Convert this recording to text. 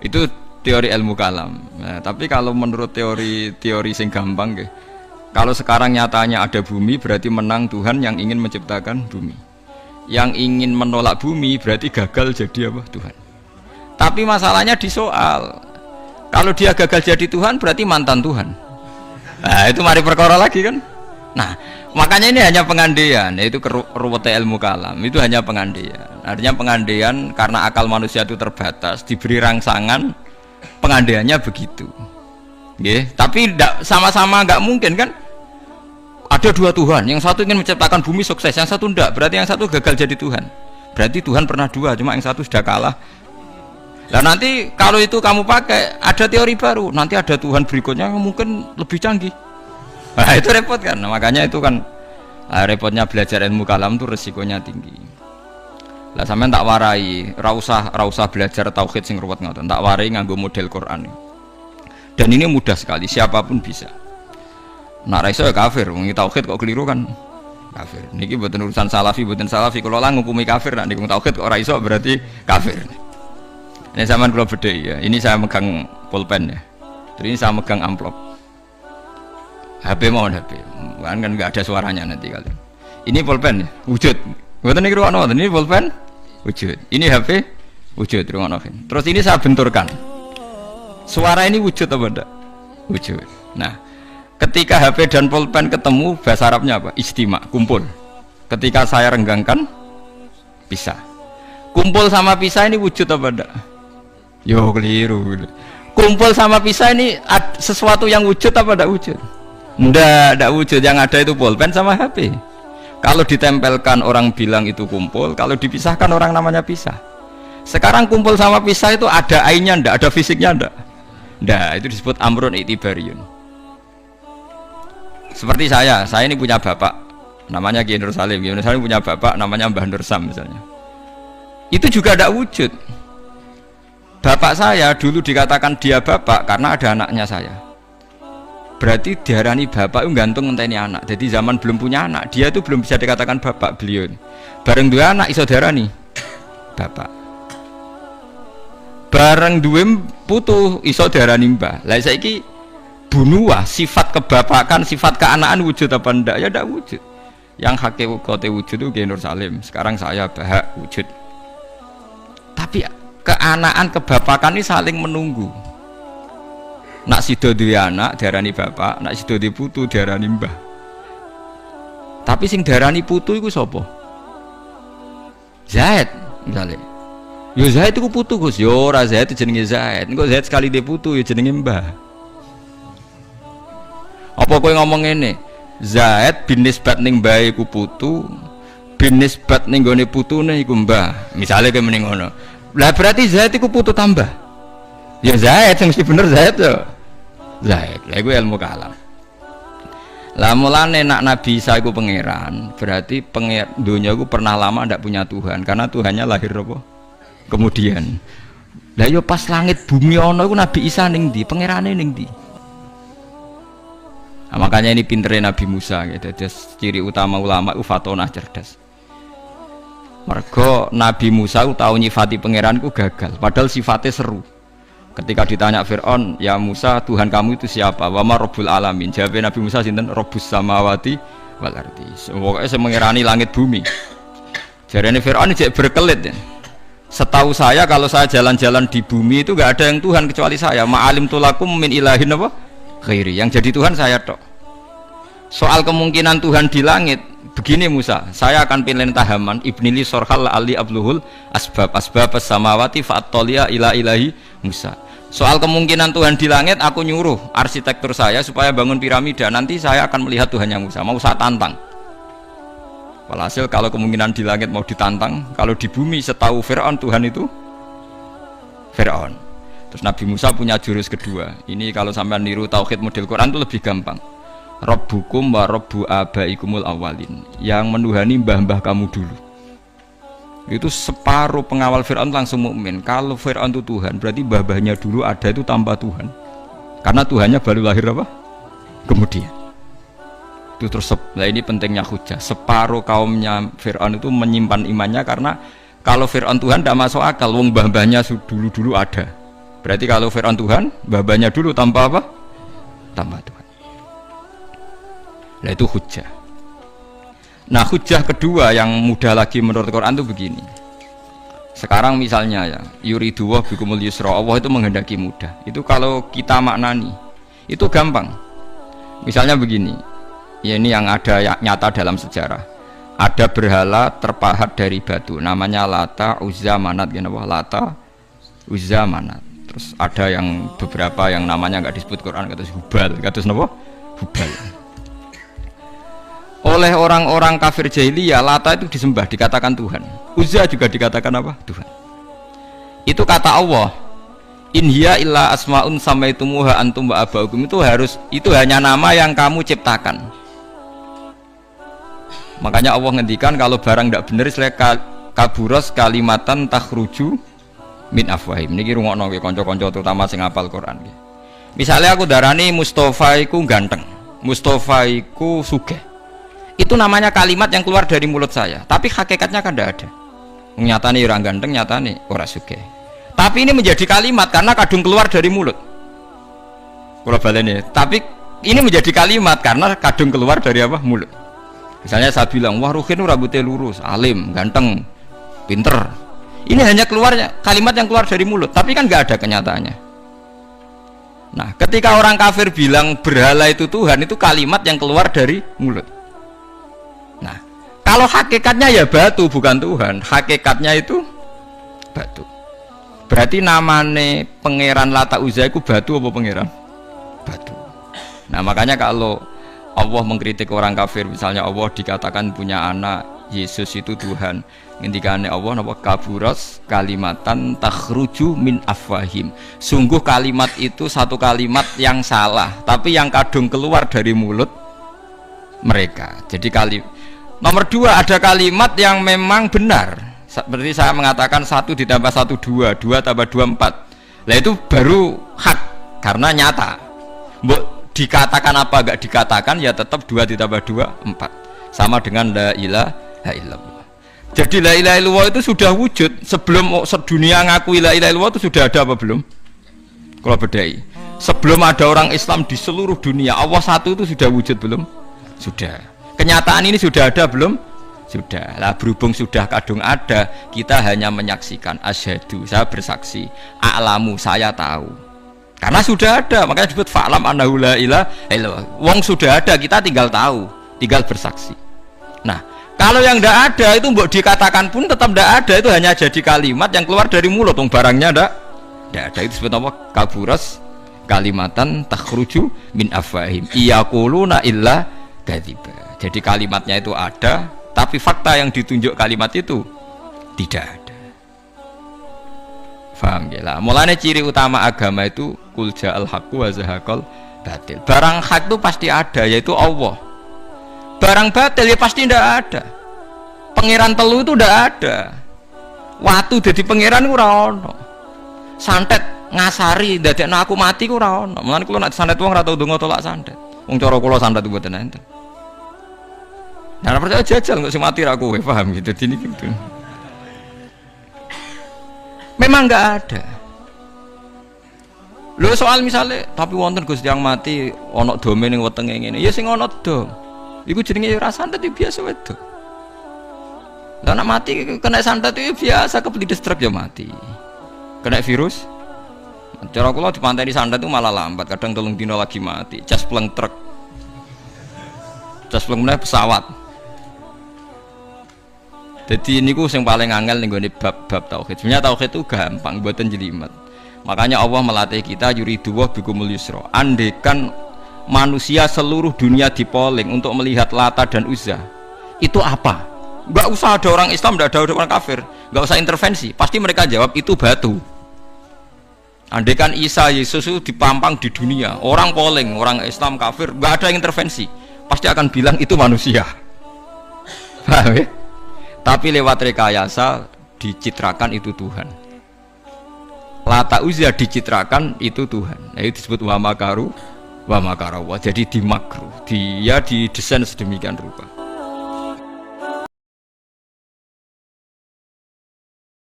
Itu teori ilmu kalam. Nah, tapi kalau menurut teori sing gampang nggih. Kalau sekarang nyatanya ada bumi berarti menang Tuhan yang ingin menciptakan bumi. Yang ingin menolak bumi berarti gagal jadi apa? Tuhan. Tapi masalahnya di soal. Kalau dia gagal jadi Tuhan berarti mantan Tuhan. Nah, itu mari perkara lagi kan. Nah, makanya ini hanya pengandaian, yaitu ruwete ilmu kalam. Itu hanya pengandaian. Artinya pengandaian karena akal manusia itu terbatas, diberi rangsangan pengandaiannya begitu. Nggih, tapi sama-sama nggak mungkin kan? Ada dua Tuhan, yang satu ingin menciptakan bumi sukses, yang satu enggak, berarti yang satu gagal jadi Tuhan. Berarti Tuhan pernah dua, cuma yang satu sudah kalah. Nah nanti kalau itu kamu pakai, ada teori baru, nanti ada Tuhan berikutnya yang mungkin lebih canggih. Nah itu repot kan, nah, makanya itu kan repotnya belajar ilmu kalam itu resikonya tinggi. Lah sampean tak warai, ra usah belajar tauhid sing ruwet ngoten, tak warai nganggo model Quran. Dan ini mudah sekali, siapapun bisa. Nak ra iso ya kafir, wong tauhid kok keliru kan kafir. Niki mboten urusan salafi, mboten salafi. Kalau lah ngukumi kafir, nak niku tauhid kok ora iso berarti kafir. Ini zaman kula bedhe ya. Ini saya megang pulpen ya. Terus ini saya megang amplop. HP mohon HP. Kan enggak ada suaranya nanti kalian. Ini pulpen ya, wujud. Mboten niku ruwono, ini pulpen wujud. Ini HP wujud ruwono. Terus ini saya benturkan. Suara ini wujud apa enggak? Wujud. Nah, ketika HP dan pulpen ketemu, bahasa Arabnya apa? Istima, kumpul. Ketika saya renggangkan, pisah. Kumpul sama pisah ini wujud apa enggak? Yo keliru. Kumpul sama pisah ini sesuatu yang wujud apa enggak wujud? Enggak wujud. Yang ada itu pulpen sama HP. Kalau ditempelkan orang bilang itu kumpul, kalau dipisahkan orang namanya pisah. Sekarang kumpul sama pisah itu ada ainnya enggak? Ada fisiknya enggak? Enggak, itu disebut amrun i'tibariyun. Seperti saya ini punya bapak namanya Kiai Nur Salim. Kiai Nur Salim punya bapak namanya Mbah Nur Sam misalnya. Itu juga tidak wujud. Bapak saya dulu dikatakan dia bapak karena ada anaknya saya. Berarti diarani bapak itu gantung ngenteni anak. Jadi zaman belum punya anak, dia itu belum bisa dikatakan bapak beliau. Bareng dua anak iso diarani bapak. Bareng dua putu iso diarani mbah. Lah saiki bunuah sifat kebapakan, sifat keanaan wujud apa ndak? Ya ndak wujud. Yang hakikate wujud itu Kiai Nur Salim. Sekarang saya Bahak wujud. Tapi keanaan kebapakan ini saling menunggu. Nak sido duwe anak diarani bapak, nak sido duwe putu diarani mbah. Tapi sing diarani putu iku sapa? Zaid misalnya. Yo Zaid iku putu Gus. Yo ora Zaid jenenge Zaid. Engko Zaid sekali dhe putu ya jenenge mbah. Apa kowe ngomong ngene? Zaid bin nisbat ning mbahe iku putu, bin nisbat ning gone putune iku mbah. Misale kowe mending ngono. Lah berarti Zaid iku putu tambah. Ya Zaid sing mesti bener Zaid yo. Zaid. Lah iku ilmu kalam. Lah mulane nak Nabi Isa iku pangeran, berarti dunia iku pernah lama ndak punya Tuhan karena Tuhannya lahir apa? Kemudian. Lah yo pas langit bumi ana iku Nabi Isa ning ndi? Pangerane ning ndi? Nah, makanya ini pinternya Nabi Musa gitu. Jadi ciri utama ulama itu fatonah cerdas. Mergo Nabi Musa tahu nyifati pangeranku gagal, padahal sifatnya seru. Ketika ditanya Fir'aun, ya Musa Tuhan kamu itu siapa? Wa ma Rabbul Alamin. Jawabnya Nabi Musa sinten? Rabbus samawati wal ardi. Pokoknya saya mengirani langit bumi. Jarane Fir'aun jek berkelit ya. Setahu saya kalau saya jalan-jalan di bumi itu gak ada yang Tuhan kecuali saya. Ma'alim tulakum min ilahin apa? Khairi. Yang jadi Tuhan saya tok. Soal kemungkinan Tuhan di langit, begini Musa, saya akan pilih tahaman ibnili sorhal ali abluhul asbab samawati fa'atolia ila ilahi Musa. Soal kemungkinan Tuhan di langit, aku nyuruh arsitektur saya supaya bangun piramida. Nanti saya akan melihat Tuhannya Musa. Mau saya tantang. Walhasil kalau kemungkinan di langit mau ditantang, kalau di bumi setahu Fir'aun Tuhan itu Fir'aun. Terus Nabi Musa punya jurus kedua. Ini kalau sampai niru tauhid model Quran itu lebih gampang. Rabbukum wa rabbu abaikumul awalin. Yang menuhani mbah-mbah kamu dulu. Itu separuh pengawal Fir'aun langsung mukmin. Kalau Fir'aun itu Tuhan, berarti mbah-mbahnya dulu ada itu tanpa Tuhan. Karena Tuhannya baru lahir apa? Kemudian. Itu terus, nah ini pentingnya hujah. Separuh kaumnya Fir'aun itu menyimpan imannya karena kalau Fir'aun Tuhan tidak masuk akal, wong mbah-mbahnya dulu-dulu ada. Berarti kalau Fir'aun Tuhan, babanya dulu tanpa apa? Tanpa Tuhan. Nah itu hujjah. Nah hujjah kedua yang mudah lagi menurut Quran itu begini. Sekarang misalnya ya, yuridu wa bikumul yusra, Allah itu menghendaki mudah. Itu kalau kita maknani, itu gampang. Misalnya begini, ya ini yang ada nyata dalam sejarah. Ada berhala terpahat dari batu, namanya Lata, Uzza, Manat, Lata, Uzza, Manat. Terus ada yang beberapa yang namanya nggak disebut Quran, kata Hubal, kata apa? Hubal. Oleh orang-orang kafir jahiliyah, Lata itu disembah, dikatakan Tuhan. Uzza juga dikatakan apa? Tuhan. Itu kata Allah. In hiya illa asmaun samaitumuha antum wa abaukum, itu hanya nama yang kamu ciptakan. Makanya Allah ngendikan kalau barang tidak benar istilah kaburos kalimatan takhruju min afwahim. Niki rungokno nggih kanca-kanca terutama sing hafal Quran nggih. Misalnya aku darani Mustofa iku ganteng, Mustofa iku sugih. Itu namanya kalimat yang keluar dari mulut saya, tapi hakikatnya kan tidak ada. Nyatane ora ganteng, nyatane ora sugih. Tapi ini menjadi kalimat karena kadung keluar dari mulut. Kula baleni, tapi ini menjadi kalimat karena kadung keluar dari apa? Mulut. Misalnya saya bilang, wah Ruhin rambutnya lurus, alim, ganteng, pinter. Ini hanya keluarnya kalimat yang keluar dari mulut, tapi kan nggak ada kenyataannya. Nah, ketika orang kafir bilang berhala itu Tuhan, itu kalimat yang keluar dari mulut. Nah, kalau hakikatnya ya batu bukan Tuhan, hakikatnya itu batu. Berarti namanya pangeran Lata Uzza itu batu apa pangeran? Batu. Nah, makanya kalau Allah mengkritik orang kafir, misalnya Allah dikatakan punya anak, Yesus itu Tuhan. Ngendikane Allah napa kaburas kalimatan takhruju min afwahim. Sungguh kalimat itu satu kalimat yang salah, tapi yang kadung keluar dari mulut mereka. Jadi nomor dua, ada kalimat yang memang benar. Seperti saya mengatakan 1 ditambah 1 2, 2 tambah 2 4. Lah itu baru hak karena nyata. Mbok dikatakan apa enggak dikatakan ya tetap 2 ditambah 2 4. Sama dengan la ilaha illallah. Jadi la ilaha illallah itu sudah wujud sebelum sedunia ngakui la ilaha illallah itu sudah ada apa belum? Kalau bedai. Sebelum ada orang Islam di seluruh dunia, Allah satu itu sudah wujud belum? Sudah. Kenyataan ini sudah ada belum? Sudah. Lah berhubung sudah kadung ada, kita hanya menyaksikan asyhadu, saya bersaksi, a'lamu, saya tahu. Karena sudah ada, makanya disebut fa'lam annahu la ilaha illallah. Wong sudah ada, kita tinggal tahu, tinggal bersaksi. Nah, kalau yang tidak ada itu mbok dikatakan pun tetap tidak ada, itu hanya jadi kalimat yang keluar dari mulut, barangnya tidak ada. Itu disebut apa? Kaburas kalimatan takhruju min afwahim iyaquluna illa kadziba. Jadi kalimatnya itu ada, tapi fakta yang ditunjuk kalimat itu tidak ada. Faham ya lah? Mulanya ciri utama agama itu kul ja'al haqqu wa zahaqal batil. Barang hak itu pasti ada, yaitu Allah. Barang batil ya pasti tidak ada. Pangeran telu itu tidak ada. Watu jadi pangeran ora ono. Santet ngasari dadekno aku mati ku ora ono. Mulane kula nek santet wong ora tau ndonga tolak santet. Wong cara kula santet mboten enten. Nah, percaya jajal kok sing mati ra kowe, paham gitu. Dini gitu. Memang enggak ada. Lho soal misalnya tapi wonten Gusti yang mati ana dome ning wetenge ngene. Ya sing ana dom. Iku jenenge ora santet biasa wedok. Lah nek mati kena santet itu biasa kepelides truk ya mati. Kena virus. Cara kula dipanteni santet itu malah lambat, kadang 3 dina lagi mati. Cas pleng truk. Cas pleng meneh pesawat. Jadi niku sing paling angel ning gone bab tauhid. Sebenarnya tauhid itu gampang, mboten jelimet. Makanya Allah melatih kita yuridu wa bikumul yusra. Andekan manusia seluruh dunia dipoling untuk melihat Lata dan Uzza, itu apa? Gak usah ada orang Islam, gak ada orang kafir, gak usah intervensi, pasti mereka jawab itu batu. Andaikan Isa Yesus itu dipampang di dunia, orang poling, orang Islam kafir, gak ada yang intervensi, pasti akan bilang itu manusia. Paham ya? Tapi lewat rekayasa dicitrakan itu Tuhan. Lata Uzza dicitrakan itu Tuhan. Nah, itu disebut wa makaru wa makarawa. Jadi dimakruh, dia didesain sedemikian rupa.